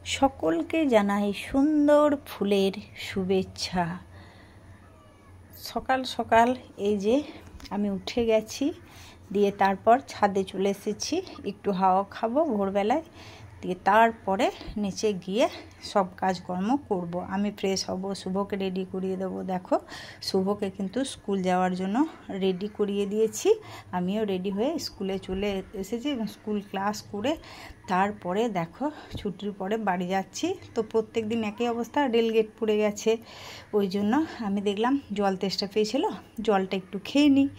সকলকে জানাই সুন্দর ফুলের শুভেচ্ছা। সকাল সকাল এই যে আমি উঠে গেছি, দিয়ে তারপর ছাদে চলে এসেছি, একটু হাওয়া খাবো ভোরবেলায়, দিয়ে তারপরে নিচে গিয়ে সব কাজকর্ম করব। আমি ফ্রেশ হব, শুভকে রেডি করিয়ে দেবো। দেখো শুভকে কিন্তু স্কুল যাওয়ার জন্য রেডি করিয়ে দিয়েছি, আমিও রেডি হয়ে স্কুলে চলে এসেছি এবং স্কুল ক্লাস করে তারপরে দেখো ছুটির পরে বাড়ি যাচ্ছি। তো প্রত্যেক দিন একই অবস্থা, রেলগেট পুড়ে গেছে, ওই জন্য আমি দেখলাম জল তেষ্টা পেয়েছিল, জলটা একটু খেয়ে নিই।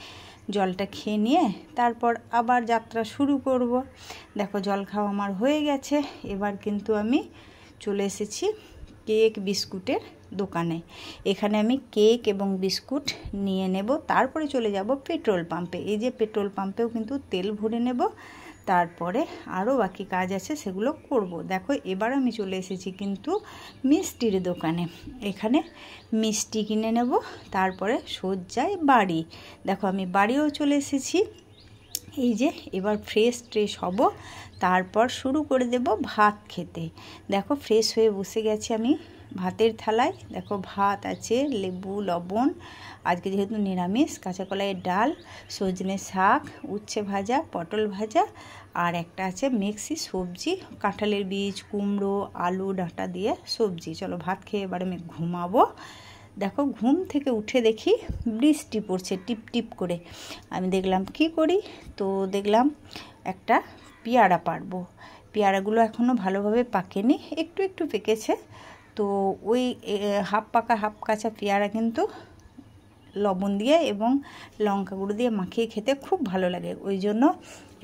জলটা খেয়ে নিয়ে তারপর আবার যাত্রা শুরু করব। দেখো জল খাওয়া আমার হয়ে গেছে, এবার কিন্তু আমি চলে এসেছি কেক বিস্কুটের দোকানে। এখানে আমি কেক এবং বিস্কুট নিয়ে নেব, তারপরে চলে যাব পেট্রোল পাম্পে। এই যে পেট্রোল পাম্পেও কিন্তু তেল ভরে নেব, তারপরে আরও বাকি কাজ আছে সেগুলো করব। দেখো এবার আমি চলে এসেছি কিন্তু মিষ্টির দোকানে। এখানে মিষ্টি কিনে নেব, তারপরে সোজাই বাড়ি। দেখো আমি বাড়িও চলে এসেছি। এই যে এবার ফ্রেশ হব, তারপর শুরু করে দেব ভাত খেতে। দেখো ফ্রেশ হয়ে বসে গেছি আমি ভাতের থালায়। দেখো ভাত আছে, লেবু লবণ, আজকে যেহেতু নিরামিষ, কাঁচা কলাইয়ের ডাল, সজনে শাক, উচ্ছে ভাজা, পটল ভাজা, আর একটা আছে মিক্সি সবজি, কাঁঠালের বীজ, কুমড়ো, আলু ডাঁটা দিয়ে সবজি। চলো ভাত খেয়ে এবার আমি ঘুমাবো। দেখো ঘুম থেকে উঠে দেখি বৃষ্টি পড়ছে টিপ টিপ করে। আমি দেখলাম কি করি, তো দেখলাম একটা পেয়ারা পারবো। পেয়ারাগুলো এখনও ভালোভাবে পাকেনি, একটু একটু পেকেছে। তো ওই হাফ পাকা হাফ কাঁচা পেয়ারা কিন্তু লবণ দিয়ে এবং লঙ্কা গুঁড়ো দিয়ে মাখিয়ে খেতে খুব ভালো লাগে, ওই জন্য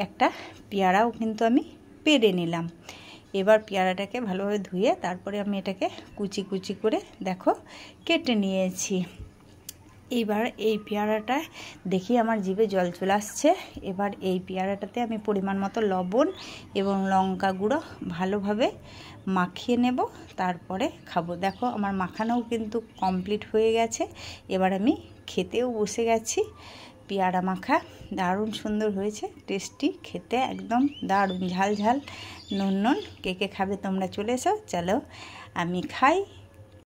একটা পেয়ারাও কিন্তু আমি পেড়ে নিলাম। এবার পেয়ারাটাকে ভালোভাবে ধুয়ে তারপরে আমি এটাকে কুচি কুচি করে দেখো কেটে নিয়েছি। এবার এই পেয়ারাটা দেখি আমার জিভে জল চলে আসছে। এবার এই পেয়ারাটাতে আমি পরিমাণ মতো লবণ এবং লঙ্কা গুঁড়ো ভালোভাবে মাখিয়ে নেব, তারপরে খাবো। দেখো আমার মাখানোও কিন্তু কমপ্লিট হয়ে গেছে। এবার আমি খেতেও বসে গেছি। পেয়ারা মাখা দারুণ সুন্দর হয়েছে, টেস্টি খেতে, একদম দারুণ ঝাল ঝাল নুন নুন। কে কে খাবে তোমরা চলে এসো, চলো আমি খাই।